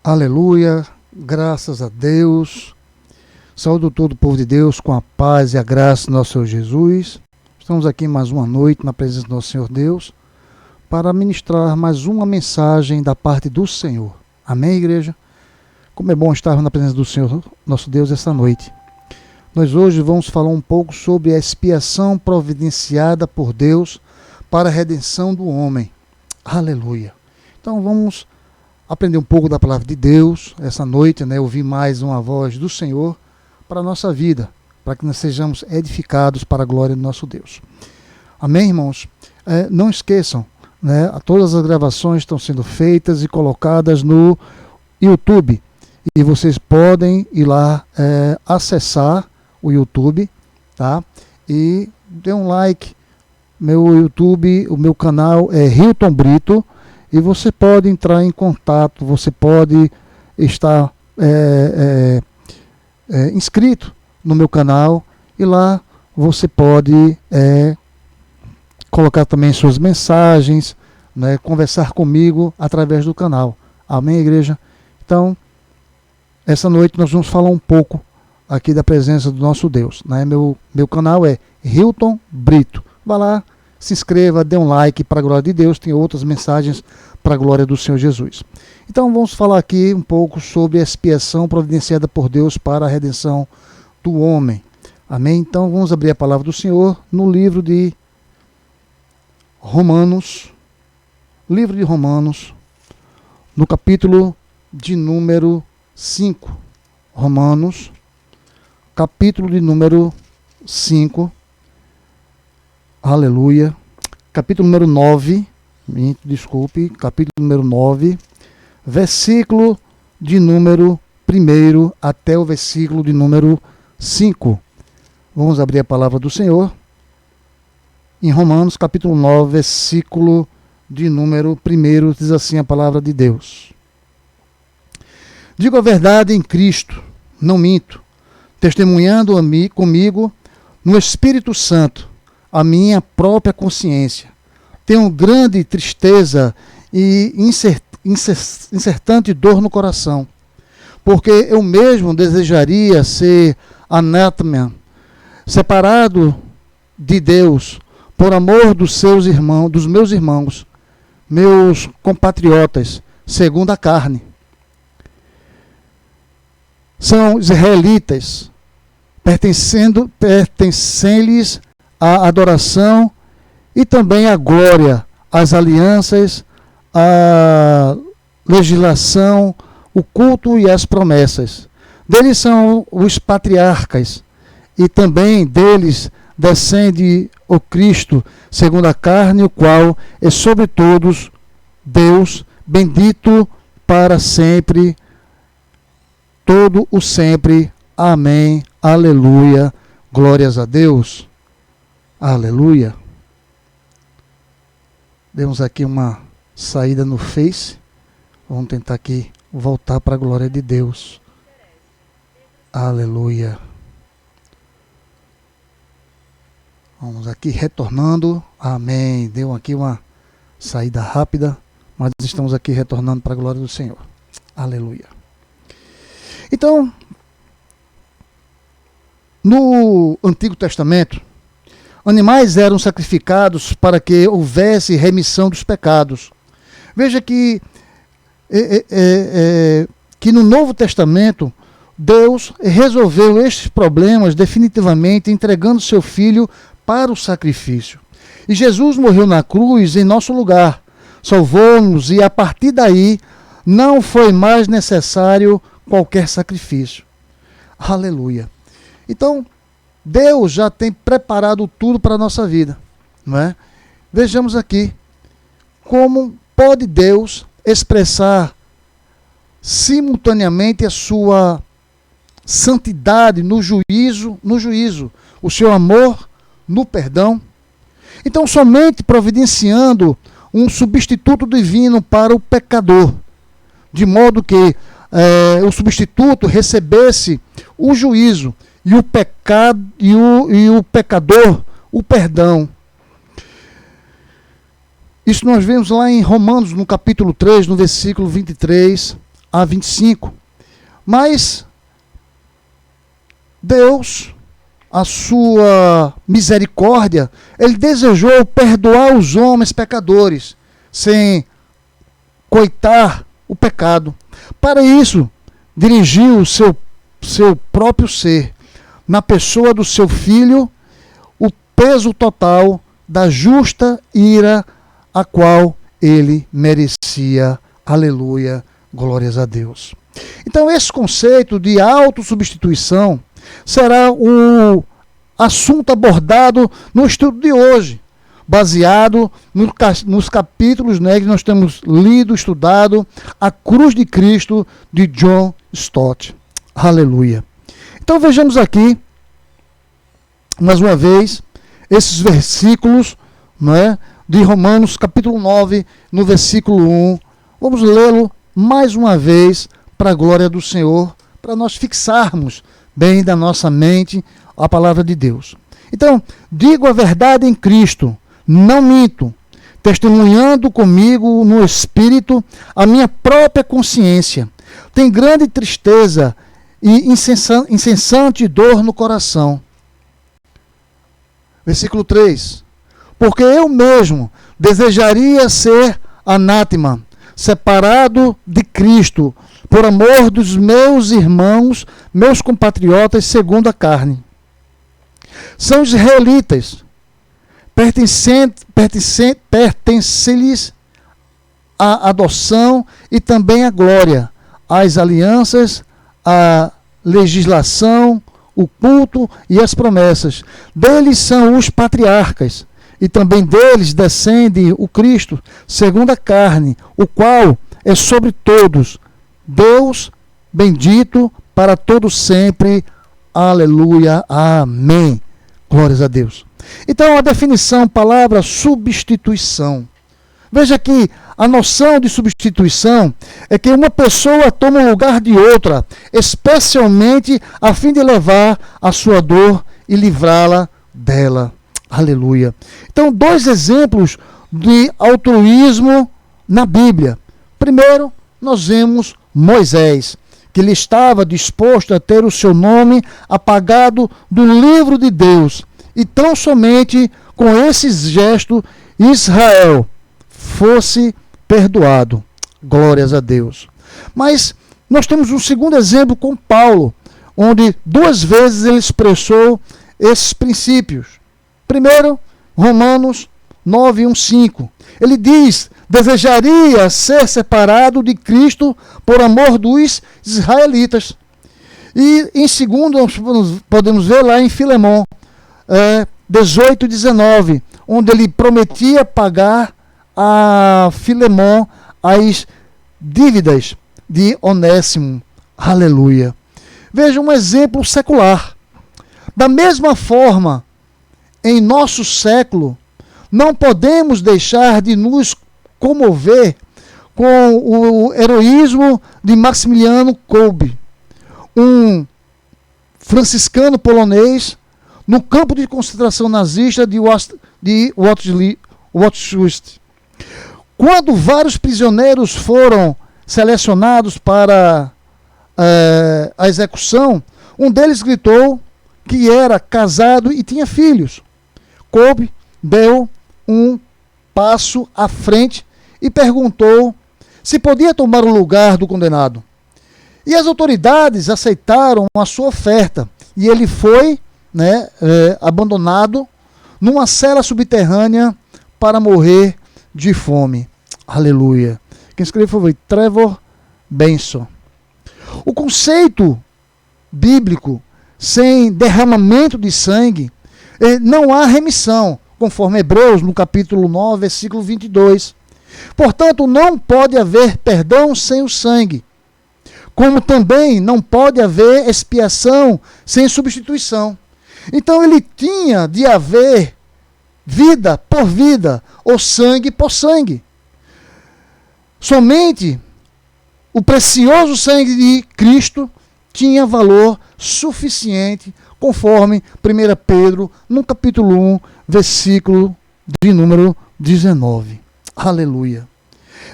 Aleluia, graças a Deus. Saúdo todo o povo de Deus com a paz e a graça do nosso Senhor Jesus. Estamos aqui mais uma noite na presença do nosso Senhor Deus para ministrar mais uma mensagem da parte do Senhor. Amém, igreja? Como é bom estarmos na presença do Senhor, nosso Deus, esta noite. Nós hoje vamos falar um pouco sobre a expiação providenciada por Deus para a redenção do homem. Aleluia. Então vamos aprender um pouco da palavra de Deus essa noite, ouvir mais uma voz do Senhor para a nossa vida, para que nós sejamos edificados para a glória do nosso Deus. Amém, irmãos? Não esqueçam, todas as gravações estão sendo feitas e colocadas no YouTube, e vocês podem ir lá acessar o YouTube, tá? E dê um like. Meu YouTube, o meu canal é Hilton Brito, e você pode entrar em contato, você pode estar inscrito no meu canal, e lá você pode colocar também suas mensagens, conversar comigo através do canal. Amém, igreja? Então, essa noite nós vamos falar um pouco aqui da presença do nosso Deus. Meu canal é Hilton Brito. Vá lá, se inscreva, dê um like para a glória de Deus. Tem outras mensagens para a glória do Senhor Jesus. Então vamos falar aqui um pouco sobre a expiação providenciada por Deus para a redenção do homem. Amém? Então vamos abrir a palavra do Senhor no livro de Romanos. Livro de Romanos, no capítulo de número 5. Romanos, capítulo de número 5. Aleluia. Capítulo número 9. Capítulo número 9. Versículo de número 1 até o versículo de número 5. Vamos abrir a palavra do Senhor. Em Romanos, capítulo 9, versículo de número 1, diz assim a palavra de Deus. Digo a verdade em Cristo, não minto, testemunhando comigo no Espírito Santo a minha própria consciência. Tenho grande tristeza e incertante dor no coração, porque eu mesmo desejaria ser anátema, separado de Deus, por amor dos seus irmãos, dos meus irmãos, meus compatriotas, segundo a carne. São israelitas, pertencem-lhes a adoração e também a glória, as alianças, a legislação, o culto e as promessas. Deles são os patriarcas, e também deles descende o Cristo, segundo a carne, o qual é sobre todos Deus, bendito para sempre, todo o sempre. Amém. Aleluia. Glórias a Deus. Aleluia. Demos aqui uma saída no Face. Vamos tentar aqui voltar para a glória de Deus. Aleluia. Vamos aqui retornando. Amém. Deu aqui uma saída rápida, mas estamos aqui retornando para a glória do Senhor. Aleluia. Então, no Antigo Testamento, animais eram sacrificados para que houvesse remissão dos pecados. Veja que no Novo Testamento, Deus resolveu estes problemas definitivamente, entregando seu Filho para o sacrifício. E Jesus morreu na cruz em nosso lugar, salvou-nos, e a partir daí não foi mais necessário qualquer sacrifício. Aleluia. Então, Deus já tem preparado tudo para a nossa vida, não é? Vejamos aqui como pode Deus expressar simultaneamente a sua santidade no juízo, o seu amor no perdão. Então, somente providenciando um substituto divino para o pecador, de modo que o substituto recebesse o juízo e o pecado e o pecador o perdão. Isso nós vemos lá em Romanos, no capítulo 3, no versículo 23 a 25. Mas Deus, a sua misericórdia, ele desejou perdoar os homens pecadores, sem coitar o pecado. Para isso, dirigiu o seu próprio ser, na pessoa do seu Filho, o peso total da justa ira a qual ele merecia. Aleluia, glórias a Deus. Então esse conceito de autossubstituição será o assunto abordado no estudo de hoje, baseado nos capítulos, né, que nós temos lido, estudado, A Cruz de Cristo, de John Stott. Aleluia. Então vejamos aqui, mais uma vez, esses versículos, não é, de Romanos capítulo 9, no versículo 1. Vamos lê-lo mais uma vez para a glória do Senhor, para nós fixarmos bem da nossa mente a palavra de Deus. Então, digo a verdade em Cristo, não minto, testemunhando comigo no Espírito a minha própria consciência. Tem grande tristeza e incessante dor no coração. Versículo 3. Porque eu mesmo desejaria ser anátema, separado de Cristo, por amor dos meus irmãos, meus compatriotas, segundo a carne. São israelitas, pertence-lhes a adoção e também a glória, as alianças, a legislação, o culto e as promessas. Deles são os patriarcas, e também deles descende o Cristo, segundo a carne, o qual é sobre todos, Deus bendito para todos sempre. Aleluia, amém. Glórias a Deus. Então a definição, palavra substituição. Veja que a noção de substituição é que uma pessoa toma o lugar de outra, especialmente a fim de levar a sua dor e livrá-la dela. Aleluia. Então, dois exemplos de altruísmo na Bíblia. Primeiro, nós vemos Moisés, que ele estava disposto a ter o seu nome apagado do livro de Deus. E tão somente com esse gesto, Israel fosse perdoado. Glórias a Deus. Mas nós temos um segundo exemplo com Paulo, onde duas vezes ele expressou esses princípios. Primeiro, Romanos 9, 1, 5. Ele diz: desejaria ser separado de Cristo por amor dos israelitas. E em segundo, nós podemos ver lá em Filemão 18, 19, onde ele prometia pagar a Filemão as dívidas de Onésimo. Aleluia. Veja um exemplo secular. Da mesma forma, em nosso século, não podemos deixar de nos comover com o heroísmo de Maximiliano Kolbe, um franciscano polonês no campo de concentração nazista de Auschwitz. Quando vários prisioneiros foram selecionados para a execução, um deles gritou que era casado e tinha filhos. Kolbe deu um passo à frente e perguntou se podia tomar o lugar do condenado. E as autoridades aceitaram a sua oferta e ele foi abandonado numa cela subterrânea para morrer de fome. Aleluia. Quem escreveu foi Trevor Benson. O conceito bíblico, sem derramamento de sangue, não há remissão, conforme Hebreus, no capítulo 9, versículo 22. Portanto, não pode haver perdão sem o sangue, como também não pode haver expiação sem substituição. Então ele tinha de haver vida por vida, ou sangue por sangue. Somente o precioso sangue de Cristo tinha valor suficiente, conforme 1 Pedro, no capítulo 1, versículo de número 19. Aleluia.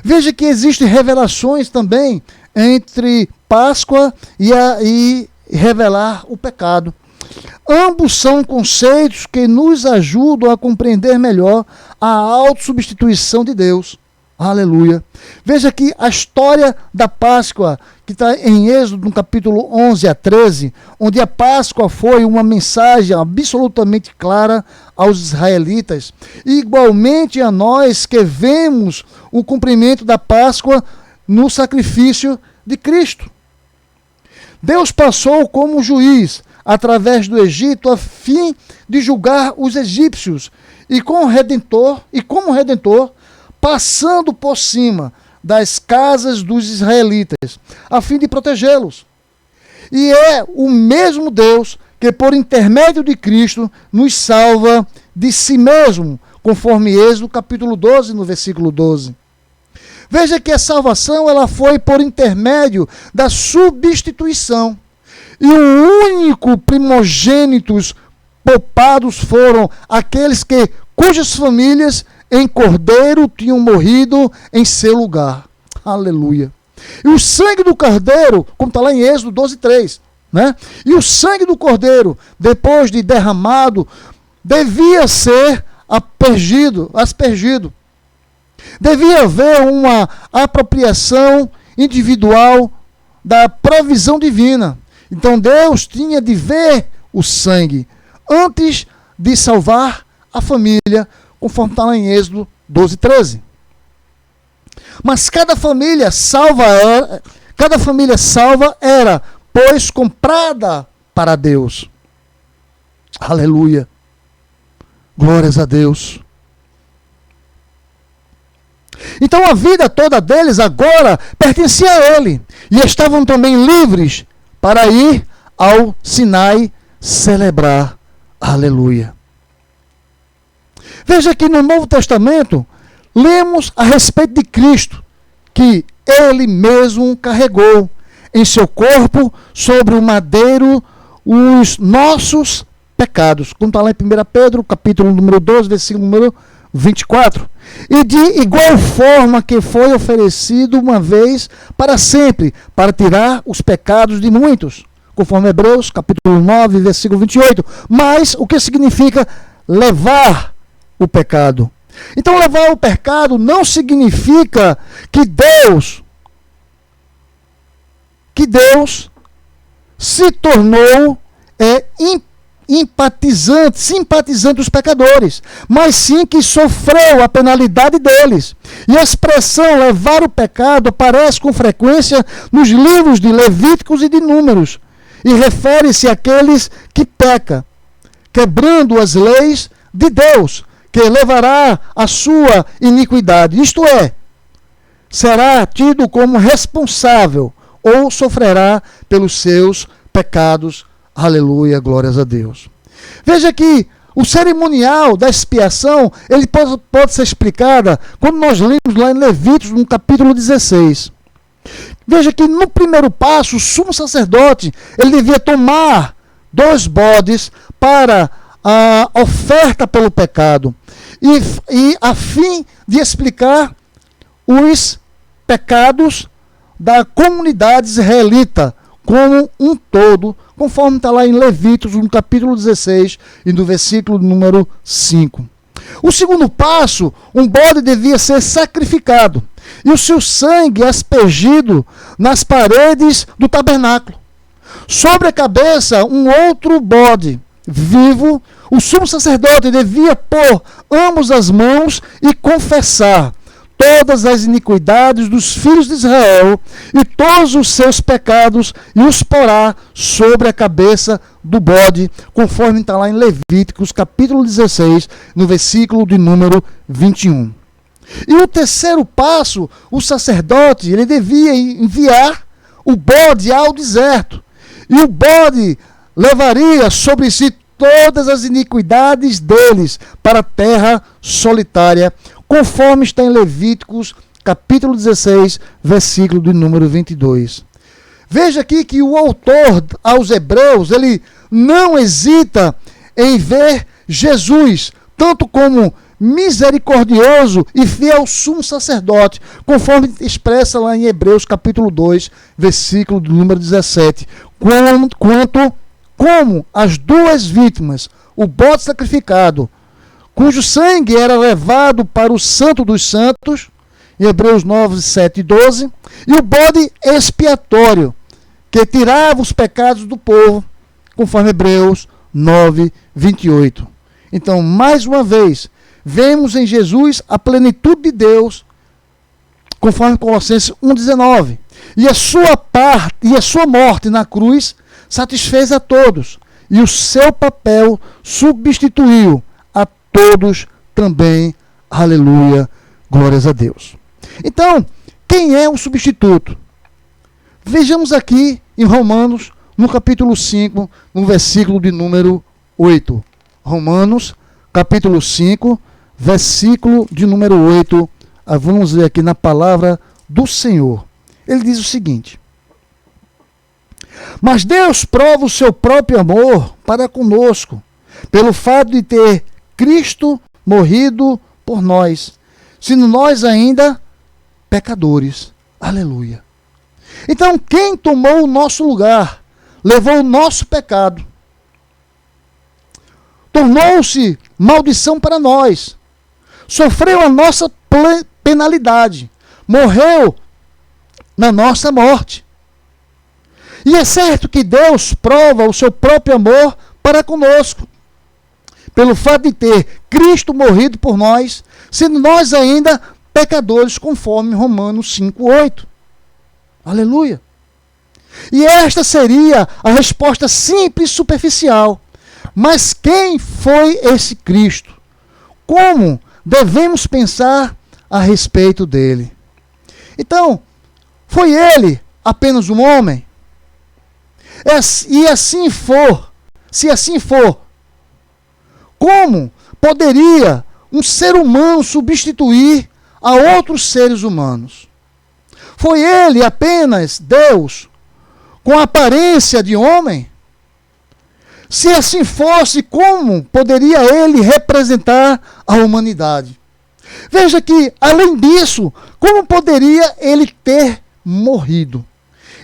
Veja que existem revelações também entre Páscoa e revelar o pecado. Ambos são conceitos que nos ajudam a compreender melhor a autossubstituição de Deus. Aleluia. Veja que a história da Páscoa, que está em Êxodo, no capítulo 11 a 13, onde a Páscoa foi uma mensagem absolutamente clara aos israelitas, e igualmente a nós que vemos o cumprimento da Páscoa no sacrifício de Cristo. Deus passou como juiz através do Egito a fim de julgar os egípcios e como redentor, passando por cima das casas dos israelitas, a fim de protegê-los. E é o mesmo Deus que, por intermédio de Cristo, nos salva de si mesmo, conforme Êxodo capítulo 12, no versículo 12. Veja que a salvação ela foi por intermédio da substituição. E o único primogênitos poupados foram aqueles cujas famílias em cordeiro tinham morrido em seu lugar. Aleluia. E o sangue do cordeiro, como está lá em Êxodo 12:3, né? E o sangue do cordeiro, depois de derramado, devia ser aspergido. Devia haver uma apropriação individual da provisão divina. Então Deus tinha de ver o sangue antes de salvar a família, conforme está lá em Êxodo 12:13. Mas cada família salva era, pois, comprada para Deus. Aleluia. Glórias a Deus. Então a vida toda deles agora pertencia a Ele. E estavam também livres para ir ao Sinai celebrar. Aleluia. Veja que no Novo Testamento, lemos a respeito de Cristo, que Ele mesmo carregou em seu corpo sobre o madeiro os nossos pecados. Como está lá em 1 Pedro, capítulo número 12, versículo número 24. E de igual forma que foi oferecido uma vez para sempre, para tirar os pecados de muitos. Conforme Hebreus, capítulo 9, versículo 28. Mas o que significa levar o pecado? Então levar o pecado não significa que Deus se tornou simpatizante dos pecadores, mas sim que sofreu a penalidade deles. E a expressão levar o pecado aparece com frequência nos livros de Levíticos e de Números, e refere-se àqueles que pecam, quebrando as leis de Deus, que levará a sua iniquidade, isto é, será tido como responsável ou sofrerá pelos seus pecados. Aleluia, glórias a Deus. Veja que o cerimonial da expiação, ele pode ser explicada quando nós lemos lá em Levíticos, no capítulo 16. Veja que no primeiro passo, o sumo sacerdote, ele devia tomar 2 bodes para a oferta pelo pecado, e a fim de explicar os pecados da comunidade israelita como um todo, conforme está lá em Levíticos, no capítulo 16, e no versículo número 5. O segundo passo, um bode devia ser sacrificado, e o seu sangue aspergido nas paredes do tabernáculo. Sobre a cabeça, um outro bode vivo, o sumo sacerdote devia pôr ambas as mãos e confessar todas as iniquidades dos filhos de Israel e todos os seus pecados, e os porá sobre a cabeça do bode, conforme está lá em Levíticos, capítulo 16, no versículo de número 21. E o terceiro passo, o sacerdote, ele devia enviar o bode ao deserto, e o bode levaria sobre si todas as iniquidades deles para a terra solitária, conforme está em Levíticos, capítulo 16, versículo de número 22. Veja aqui que o autor aos Hebreus, ele não hesita em ver Jesus, tanto como misericordioso e fiel sumo sacerdote, conforme expressa lá em Hebreus capítulo 2, versículo do número 17, como as duas vítimas, o bode sacrificado, cujo sangue era levado para o santo dos santos, em Hebreus 9, 7 e 12, e o bode expiatório, que tirava os pecados do povo, conforme Hebreus 9, 28. Então, mais uma vez, vemos em Jesus a plenitude de Deus, conforme Colossenses 1,19. E a sua morte na cruz satisfez a todos, e o seu papel substituiu a todos também. Aleluia, glórias a Deus. Então, quem é o substituto? Vejamos aqui em Romanos, no capítulo 5, no versículo de número 8. Romanos, capítulo 5, versículo de número 8. Vamos ver aqui na palavra do Senhor. Ele diz o seguinte: mas Deus prova o seu próprio amor para conosco, pelo fato de ter Cristo morrido por nós, sendo nós ainda pecadores. Aleluia. Então, quem tomou o nosso lugar, levou o nosso pecado, tornou-se maldição para nós, sofreu a nossa penalidade, morreu na nossa morte. E é certo que Deus prova o seu próprio amor para conosco, pelo fato de ter Cristo morrido por nós, sendo nós ainda pecadores, conforme Romanos 5:8. Aleluia. E esta seria a resposta simples e superficial. Mas quem foi esse Cristo? Como devemos pensar a respeito dele? Então, foi ele apenas um homem? E assim for, se assim for, como poderia um ser humano substituir a outros seres humanos? Foi ele apenas Deus, com a aparência de homem? Se assim fosse, como poderia ele representar a humanidade? Veja que, além disso, como poderia ele ter morrido?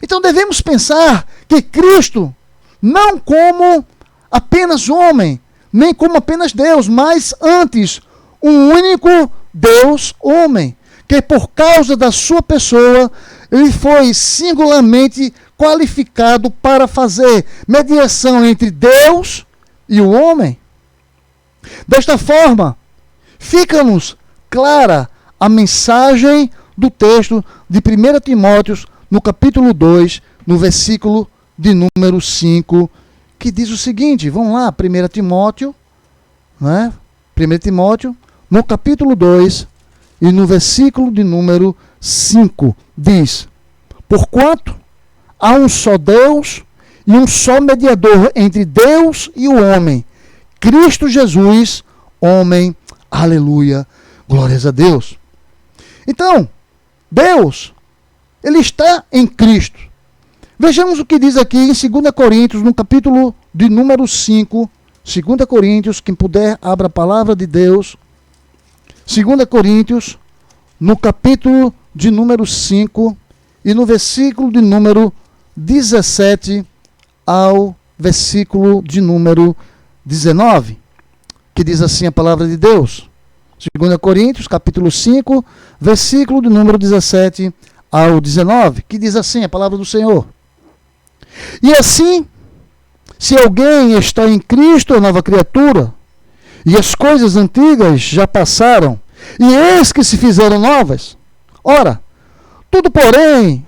Então devemos pensar que Cristo, não como apenas homem, nem como apenas Deus, mas antes, um único Deus homem, que por causa da sua pessoa, ele foi singularmente qualificado para fazer mediação entre Deus e o homem. Desta forma, fica-nos clara a mensagem do texto de 1 Timóteo, no capítulo 2, no versículo de número 5, que diz o seguinte, vamos lá, 1 Timóteo, né? 1 Timóteo, no capítulo 2, e no versículo de número 5, diz: porquanto há um só Deus e um só mediador entre Deus e o homem, Cristo Jesus, homem. Aleluia, glórias a Deus. Então, Deus, ele está em Cristo. Vejamos o que diz aqui em 2 Coríntios, no capítulo de número 5, 2 Coríntios, quem puder, abra a palavra de Deus. 2 Coríntios, no capítulo de número 5 e no versículo de número 17 ao versículo de número 19, que diz assim a palavra de Deus. 2 Coríntios, capítulo 5, versículo de número 17 ao 19, que diz assim a palavra do Senhor. E assim, se alguém está em Cristo, é nova criatura, e as coisas antigas já passaram, e eis que se fizeram novas. Ora, tudo provém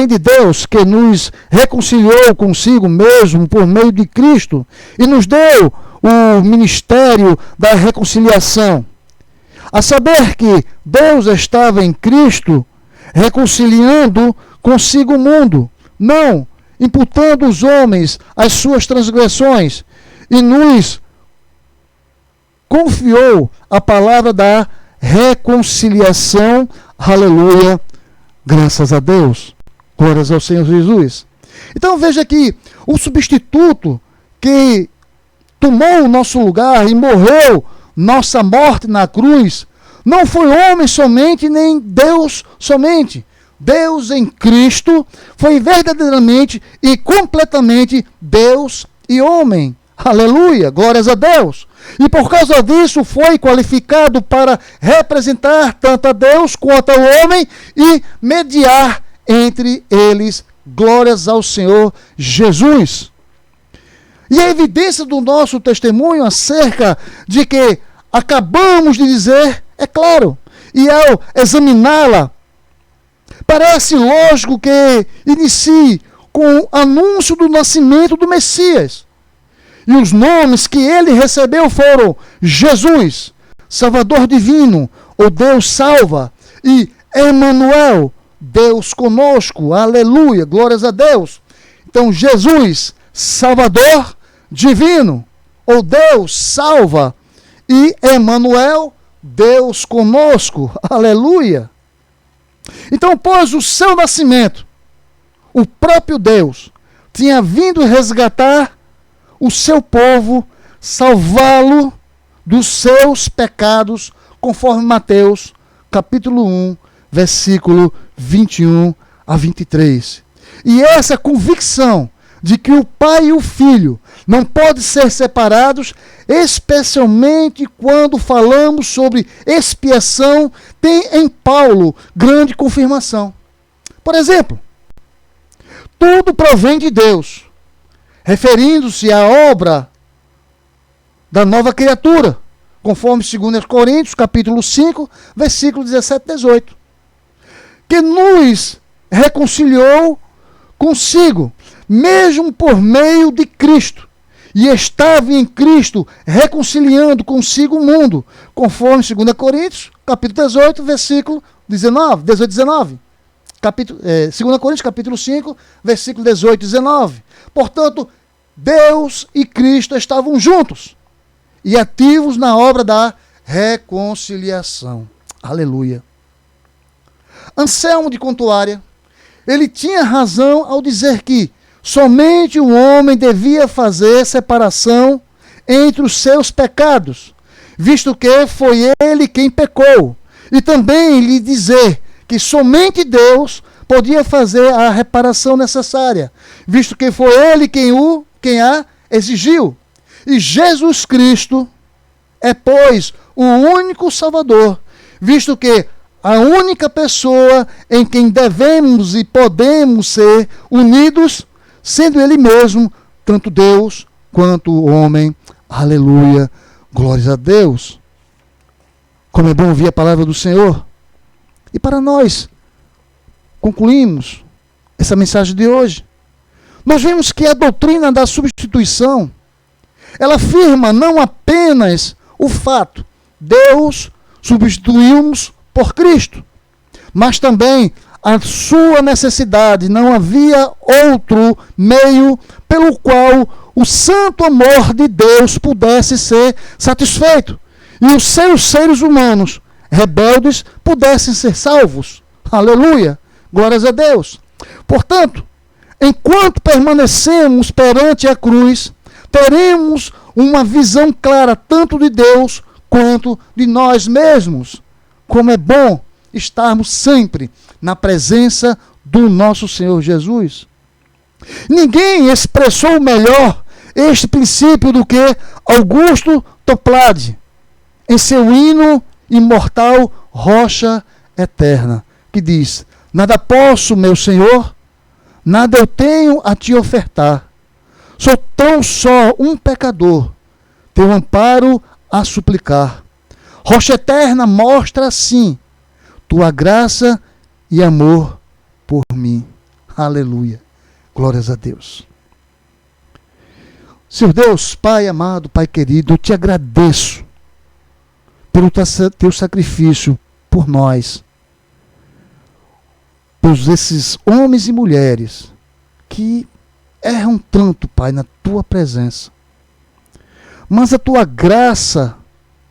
de Deus, que nos reconciliou consigo mesmo por meio de Cristo, e nos deu o ministério da reconciliação. A saber que Deus estava em Cristo, reconciliando consigo o mundo, não imputando os homens as suas transgressões, e nos confiou a palavra da reconciliação. Aleluia, graças a Deus, glórias ao Senhor Jesus. Então veja que o substituto que tomou o nosso lugar e morreu nossa morte na cruz, não foi homem somente, nem Deus somente. Deus em Cristo foi verdadeiramente e completamente Deus e homem. Aleluia, glórias a Deus. E por causa disso foi qualificado para representar tanto a Deus quanto ao homem e mediar entre eles. Glórias ao Senhor Jesus. E a evidência do nosso testemunho acerca de que acabamos de dizer é claro. E ao examiná-la, parece lógico que inicie com o anúncio do nascimento do Messias. E os nomes que ele recebeu foram Jesus, Salvador Divino, ou Deus salva, e Emanuel, Deus conosco. Aleluia, glórias a Deus. Então, Jesus, Salvador Divino, ou Deus salva, e Emanuel, Deus conosco. Aleluia. Então, após o seu nascimento, o próprio Deus tinha vindo resgatar o seu povo, salvá-lo dos seus pecados, conforme Mateus, capítulo 1, versículo 21 a 23. E essa convicção de que o Pai e o Filho não podem ser separados, especialmente quando falamos sobre expiação, tem em Paulo grande confirmação. Por exemplo, tudo provém de Deus, referindo-se à obra da nova criatura, conforme 2 Coríntios, capítulo 5, versículo 17 e 18, que nos reconciliou consigo, mesmo por meio de Cristo, e estava em Cristo reconciliando consigo o mundo, conforme 2 Coríntios, capítulo 18, versículo 19, 18 e 19. 2 Coríntios, capítulo 5, versículo 18 e 19. Portanto, Deus e Cristo estavam juntos e ativos na obra da reconciliação. Aleluia. Anselmo de Contuária, ele tinha razão ao dizer que somente o homem devia fazer separação entre os seus pecados, visto que foi ele quem pecou. E também lhe dizer que somente Deus podia fazer a reparação necessária, visto que foi ele quem a exigiu. E Jesus Cristo é, pois, o único Salvador, visto que a única pessoa em quem devemos e podemos ser unidos, sendo ele mesmo, tanto Deus quanto o homem. Aleluia, glórias a Deus. Como é bom ouvir a palavra do Senhor. E para nós, concluímos essa mensagem de hoje. Nós vemos que a doutrina da substituição, ela afirma não apenas o fato, Deus substituiu-nos por Cristo, mas também a sua necessidade. Não havia outro meio pelo qual o santo amor de Deus pudesse ser satisfeito e os seus seres humanos rebeldes pudessem ser salvos. Aleluia, glórias a Deus. Portanto, enquanto permanecemos perante a cruz, teremos uma visão clara tanto de Deus quanto de nós mesmos. Como é bom estarmos sempre na presença do nosso Senhor Jesus. Ninguém expressou melhor este princípio do que Augusto Toplady, em seu hino imortal Rocha Eterna, que diz: nada posso, meu Senhor, nada eu tenho a te ofertar. Sou tão só um pecador, teu amparo a suplicar. Rocha Eterna mostra assim tua graça e amor por mim. Aleluia. Glórias a Deus. Senhor Deus, Pai amado, Pai querido, eu te agradeço pelo teu sacrifício por nós, por esses homens e mulheres que erram tanto, Pai, na tua presença. Mas a tua graça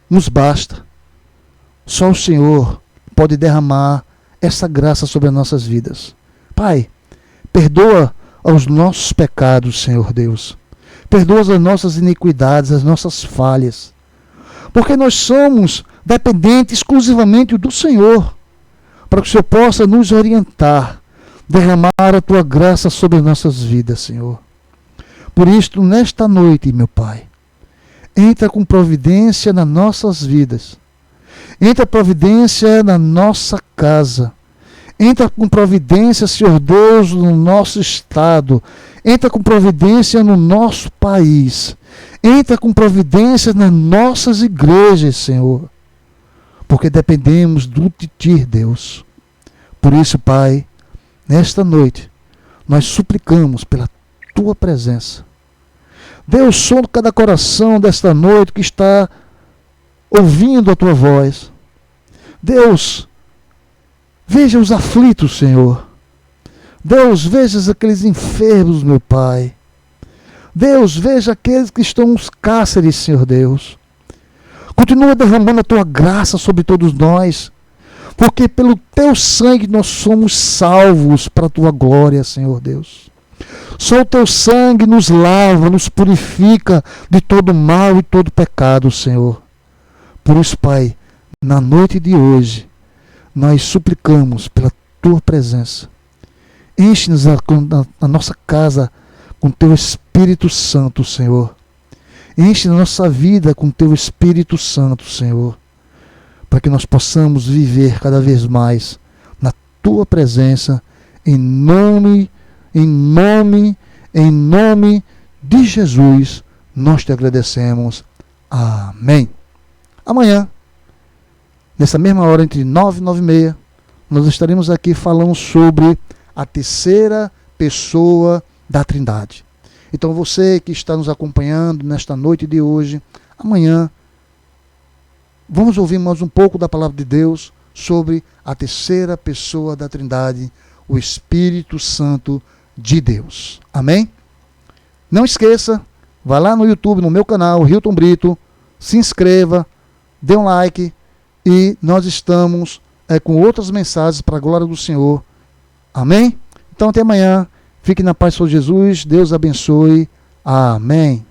nos basta. Só o Senhor pode derramar essa graça sobre as nossas vidas. Pai, perdoa os nossos pecados, Senhor Deus. Perdoa as nossas iniquidades, as nossas falhas. porque nós somos dependentes exclusivamente do Senhor, para que o Senhor possa nos orientar, derramar a tua graça sobre nossas vidas, Senhor. Por isto, nesta noite, meu Pai, entra com providência nas nossas vidas, entra providência na nossa casa, entra com providência, Senhor Deus, no nosso estado, entra com providência no nosso país, entra com providência nas nossas igrejas, Senhor, porque dependemos de Ti, Deus. Por isso, Pai, nesta noite, nós suplicamos pela Tua presença. Deus, sonda cada coração desta noite que está ouvindo a Tua voz. Deus, veja os aflitos, Senhor. Deus, veja aqueles enfermos, meu Pai. Deus, veja aqueles que estão nos cárceres, Senhor Deus. Continua derramando a Tua graça sobre todos nós, porque pelo Teu sangue nós somos salvos para a Tua glória, Senhor Deus. Só o Teu sangue nos lava, nos purifica de todo mal e todo pecado, Senhor. Por isso, Pai, na noite de hoje, nós suplicamos pela Tua presença. Enche-nos a nossa casa com Teu Espírito Santo, Senhor. Enche a nossa vida com Teu Espírito Santo, Senhor, para que nós possamos viver cada vez mais na Tua presença, em nome de Jesus, nós Te agradecemos. Amém. Amanhã, nessa mesma hora, entre 9 e 9h30, nós estaremos aqui falando sobre a terceira pessoa da Trindade. Então você que está nos acompanhando nesta noite de hoje, amanhã, vamos ouvir mais um pouco da palavra de Deus sobre a terceira pessoa da Trindade, o Espírito Santo de Deus. Amém? Não esqueça, vá lá no YouTube, no meu canal, Hilton Brito, se inscreva, dê um like e nós estamos com outras mensagens para a glória do Senhor. Amém? Então até amanhã. Fique na paz, Senhor Jesus. Deus abençoe. Amém.